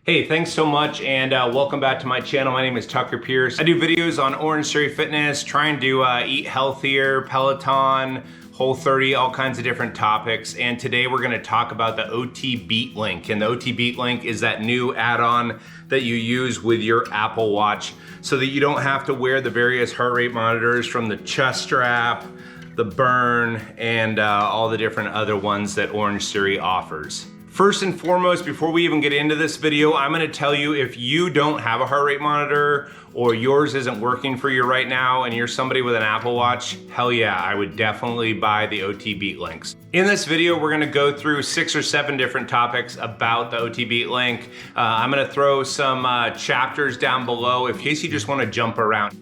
Hey, thanks so much and welcome back to my channel. My name is Tucker Pearce. I do videos on Orangetheory Fitness, trying to eat healthier, Peloton, Whole30, all kinds of different topics. And today we're gonna talk about the OTBeat Link. And the OTBeat Link is that new add-on that you use with your Apple Watch so that you don't have to wear the various heart rate monitors from the chest strap, the Burn, and all the different other ones that Orangetheory offers. First and foremost, before we even get into this video, I'm gonna tell you if you don't have a heart rate monitor or yours isn't working for you right now and you're somebody with an Apple Watch, hell yeah, I would definitely buy the OTBeat Links. In this video, we're gonna go through 6 or 7 different topics about the OTBeat Link. I'm gonna throw some chapters down below in case you just wanna jump around.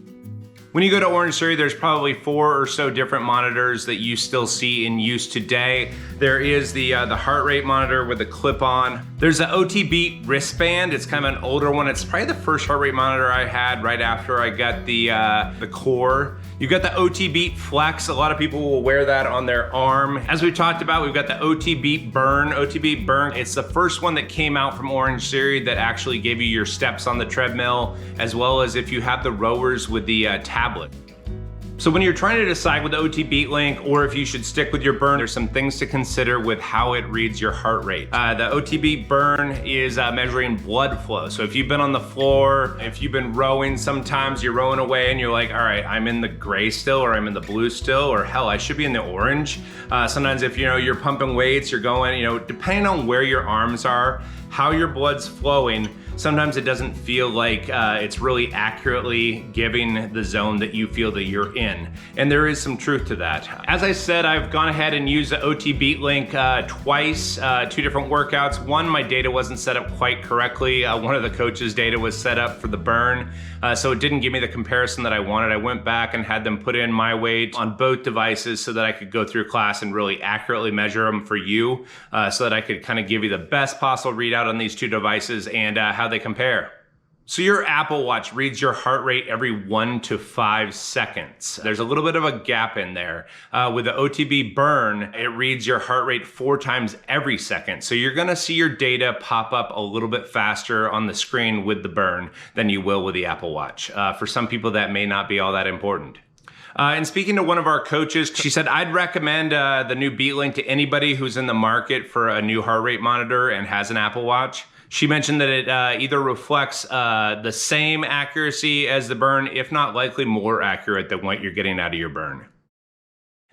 When you go to Orangetheory, there's probably 4 or so different monitors that you still see in use today. There is the heart rate monitor with the clip-on. There's the OTBeat wristband. It's kind of an older one. It's probably the first heart rate monitor I had right after I got the Core. You've got the OTBeat Flex. A lot of people will wear that on their arm. As we talked about, we've got the OTBeat Burn. OTBeat Burn, it's the first one that came out from Orangetheory that actually gave you your steps on the treadmill, as well as if you have the rowers with the tablet. So when you're trying to decide with the OTBeat Link or if you should stick with your Burn, there's some things to consider with how it reads your heart rate. The OTBeat Burn is measuring blood flow. So if you've been on the floor, if you've been rowing, sometimes you're rowing away and you're like, all right, I'm in the gray still, or I'm in the blue still, or hell, I should be in the orange. Sometimes if you're pumping weights, you're going, depending on where your arms are, how your blood's flowing, sometimes it doesn't feel like it's really accurately giving the zone that you feel that you're in. And there is some truth to that. As I said, I've gone ahead and used the OTBeat Link twice, 2 different workouts. One, my data wasn't set up quite correctly. One of the coaches' data was set up for the Burn, so it didn't give me the comparison that I wanted. I went back and had them put in my weight on both devices so that I could go through class and really accurately measure them for you, so that I could kind of give you the best possible readout on these 2 devices and how they compare. So your Apple Watch reads your heart rate every 1 to 5 seconds. There's a little bit of a gap in there. With the OTB Burn, it reads your heart rate 4 times every second. So you're gonna see your data pop up a little bit faster on the screen with the Burn than you will with the Apple Watch. For some people, that may not be all that important. And speaking to one of our coaches, she said, I'd recommend the new Beat Link to anybody who's in the market for a new heart rate monitor and has an Apple Watch. She mentioned that it either reflects the same accuracy as the Burn, if not likely more accurate than what you're getting out of your Burn.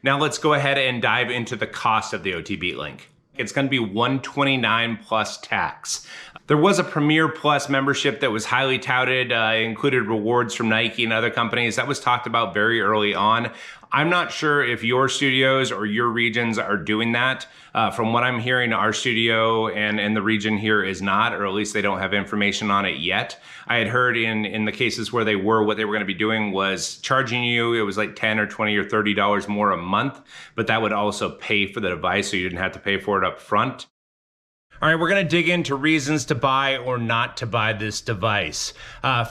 Now let's go ahead and dive into the cost of the OTBeat Link. It's gonna be $129 plus tax. There was a Premier Plus membership that was highly touted, included rewards from Nike and other companies. That was talked about very early on. I'm not sure if your studios or your regions are doing that. From what I'm hearing, our studio and the region here is not, or at least they don't have information on it yet. I had heard in the cases where they were, what they were gonna be doing was charging you, it was like $10 or $20 or $30 more a month, but that would also pay for the device so you didn't have to pay for it up front. All right, we're gonna dig into reasons to buy or not to buy this device.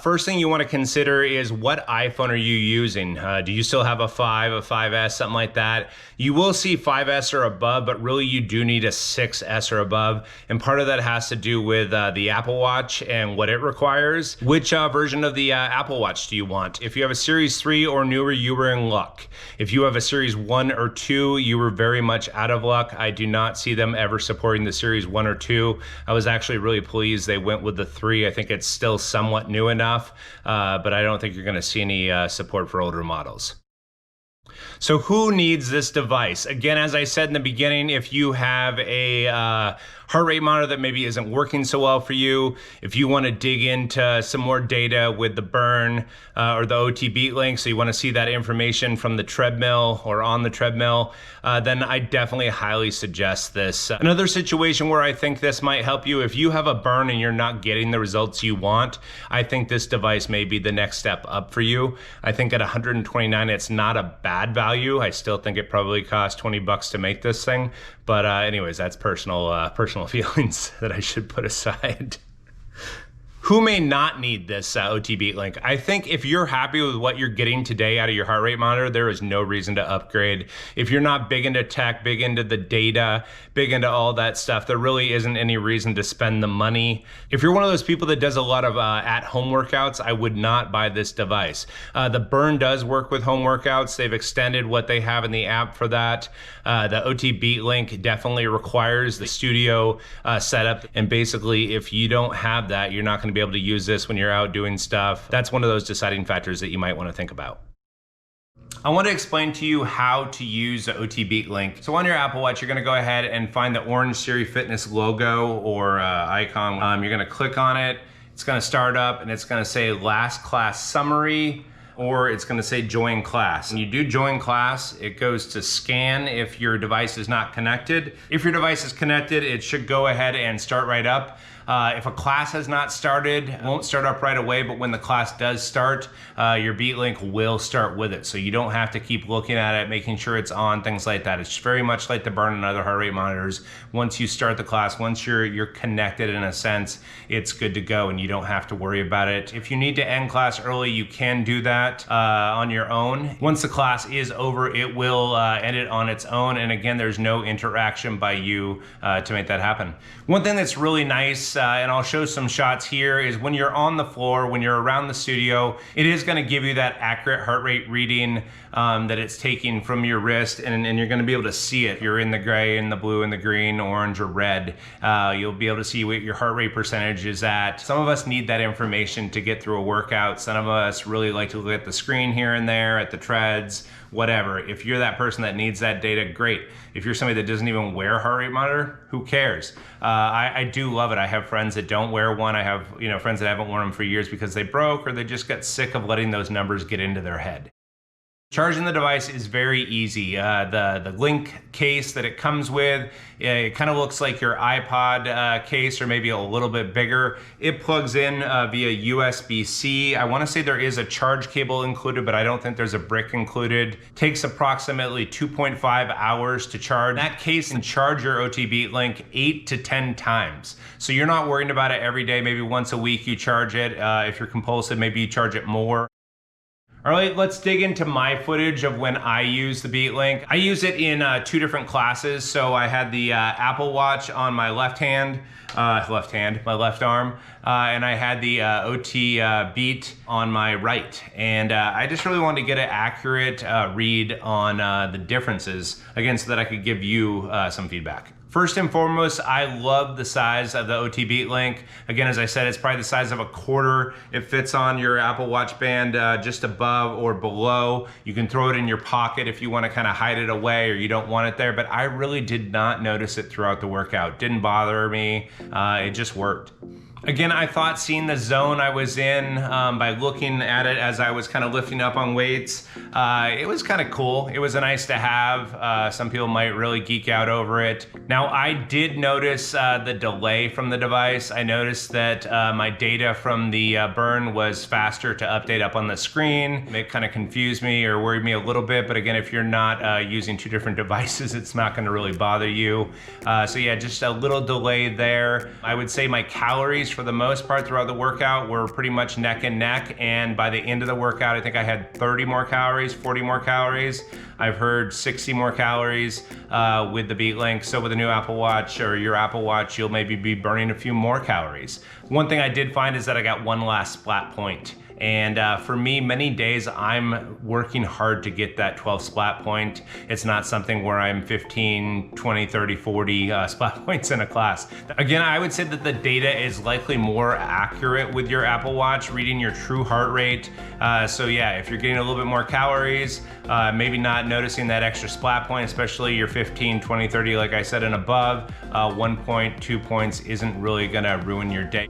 First thing you wanna consider is what iPhone are you using? Do you still have a 5, a 5S, something like that? You will see 5S or above, but really you do need a 6S or above. And part of that has to do with the Apple Watch and what it requires. Which version of the Apple Watch do you want? If you have a Series 3 or newer, you were in luck. If you have a Series 1 or 2, you were very much out of luck. I do not see them ever supporting the Series 1 or 2. I was actually really pleased they went with the 3. I think it's still somewhat new enough, but I don't think you're gonna see any support for older models. So who needs this device? Again, as I said in the beginning, if you have a heart rate monitor that maybe isn't working so well for you, if you want to dig into some more data with the Burn or the OTBeat Link, so you want to see that information from the treadmill or on the treadmill, then I definitely highly suggest this. Another situation where I think this might help you, if you have a Burn and you're not getting the results you want, I think this device may be the next step up for you. I think at $129, it's not a bad value. I still think it probably costs 20 bucks to make this thing, but anyways, that's personal feelings that I should put aside. Who may not need this OTBeat Link? I think if you're happy with what you're getting today out of your heart rate monitor, there is no reason to upgrade. If you're not big into tech, big into the data, big into all that stuff, there really isn't any reason to spend the money. If you're one of those people that does a lot of at-home workouts, I would not buy this device. The Burn does work with home workouts. They've extended what they have in the app for that. The OTBeat Link definitely requires the studio setup. And basically, if you don't have that, you're not going to be able to use this when you're out doing stuff. That's one of those deciding factors that you might want to think about. I want to explain to you how to use the OTBeat Link. So on your Apple Watch, you're going to go ahead and find the Orangetheory Fitness logo or icon. You're going to click on it. It's going to start up and it's going to say last class summary, or it's going to say join class. When you do join class, it goes to scan if your device is not connected. If your device is connected, it should go ahead and start right up. If a class has not started, it won't start up right away, but when the class does start, your Beat Link will start with it. So you don't have to keep looking at it, making sure it's on, things like that. It's very much like the Burn and other heart rate monitors. Once you start the class, once you're connected in a sense, it's good to go and you don't have to worry about it. If you need to end class early, you can do that on your own. Once the class is over, it will end it on its own. And again, there's no interaction by you to make that happen. One thing that's really nice, and I'll show some shots here, is when you're on the floor, when you're around the studio, it is going to give you that accurate heart rate reading that it's taking from your wrist, and you're going to be able to see it. If you're in the gray and the blue and the green, orange or red, you'll be able to see what your heart rate percentage is at. Some of us need that information to get through a workout. Some of us really like to look at the screen here and there, at the treads, whatever. If you're that person that needs that data, great. If you're somebody that doesn't even wear a heart rate monitor, who cares? I do love it. I have friends that don't wear one. I have friends that haven't worn them for years because they broke or they just got sick of letting those numbers get into their head. Charging the device is very easy. The Link case that it comes with, it kind of looks like your iPod case or maybe a little bit bigger. It plugs in via USB-C. I want to say there is a charge cable included, but I don't think there's a brick included. Takes approximately 2.5 hours to charge. That case can charge your OTBeat Link 8 to 10 times. So you're not worrying about it every day. Maybe once a week you charge it. If you're compulsive, maybe you charge it more. All right, let's dig into my footage of when I use the Beat Link. I use it in two different classes. So I had the Apple Watch on my my left arm, and I had the OTBeat on my right. And I just really wanted to get an accurate read on the differences, again, so that I could give you some feedback. First and foremost, I love the size of the OTBeat Link. Again, as I said, it's probably the size of a quarter. It fits on your Apple Watch band just above or below. You can throw it in your pocket if you want to kind of hide it away or you don't want it there, but I really did not notice it throughout the workout. Didn't bother me, it just worked. Again, I thought seeing the zone I was in by looking at it as I was kind of lifting up on weights, it was kind of cool. It was a nice to have. Some people might really geek out over it. Now, I did notice the delay from the device. I noticed that my data from the Burn was faster to update up on the screen. It kind of confused me or worried me a little bit, but again, if you're not using two different devices, it's not gonna really bother you. So yeah, just a little delay there. I would say my calories for the most part throughout the workout were pretty much neck and neck, and by the end of the workout I think I had 30 more calories, 40 more calories. I've heard 60 more calories with the Beat Link. So with a new Apple Watch or your Apple Watch, you'll maybe be burning a few more calories. One thing I did find is that I got one last splat point. And for me, many days I'm working hard to get that 12 splat point. It's not something where I'm 15, 20, 30, 40 splat points in a class. Again, I would say that the data is likely more accurate with your Apple Watch, reading your true heart rate. So yeah, if you're getting a little bit more calories, maybe not noticing that extra splat point, especially your 15, 20, 30, like I said, and above, 1 point, 2 points isn't really gonna ruin your day.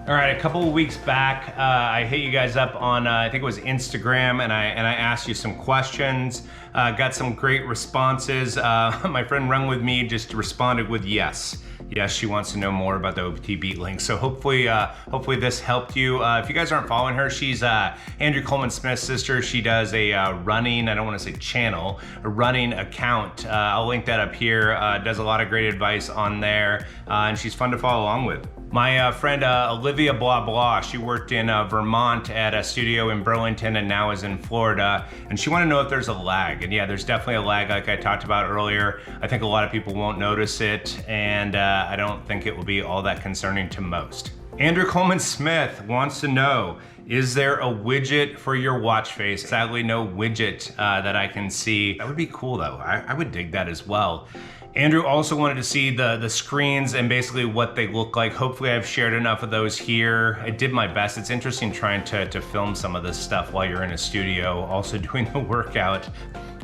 All right, a couple of weeks back, I hit you guys up on, I think it was Instagram, and I asked you some questions. Got some great responses. My friend Run With Me just responded with yes. Yes, she wants to know more about the OTBeat Link. So hopefully this helped you. If you guys aren't following her, she's Andrew Coleman Smith's sister. She does a running, I don't want to say channel, a running account. I'll link that up here. Does a lot of great advice on there, and she's fun to follow along with. My friend Olivia Blah Blah, she worked in Vermont at a studio in Burlington and now is in Florida. And she wanted to know if there's a lag. And yeah, there's definitely a lag like I talked about earlier. I think a lot of people won't notice it, and I don't think it will be all that concerning to most. Andrew Coleman Smith wants to know, is there a widget for your watch face? Sadly, no widget that I can see. That would be cool though. I would dig that as well. Andrew also wanted to see the screens and basically what they look like. Hopefully I've shared enough of those here. I did my best. It's interesting trying to film some of this stuff while you're in a studio, also doing the workout.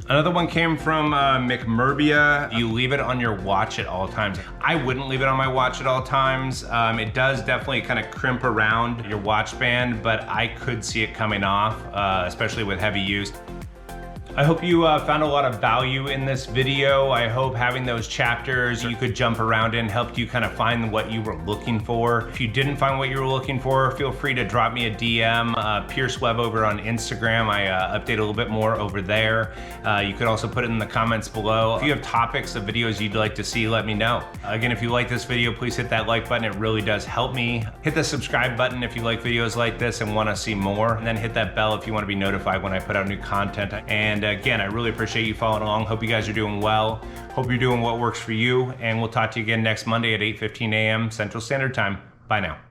Another one came from McMurbia. You leave it on your watch at all times. I wouldn't leave it on my watch at all times. It does definitely kind of crimp around your watch band, but I could see it coming off, especially with heavy use. I hope you found a lot of value in this video. I hope having those chapters you could jump around in helped you kind of find what you were looking for. If you didn't find what you were looking for, feel free to drop me a DM, Pearce Web over on Instagram. I update a little bit more over there. You could also put it in the comments below. If you have topics of videos you'd like to see, let me know. Again, if you like this video, please hit that like button. It really does help me. Hit the subscribe button if you like videos like this and want to see more. And then hit that bell if you want to be notified when I put out new content. And again, I really appreciate you following along. Hope you guys are doing well. Hope you're doing what works for you. And we'll talk to you again next Monday at 8:15 a.m. Central Standard Time. Bye now.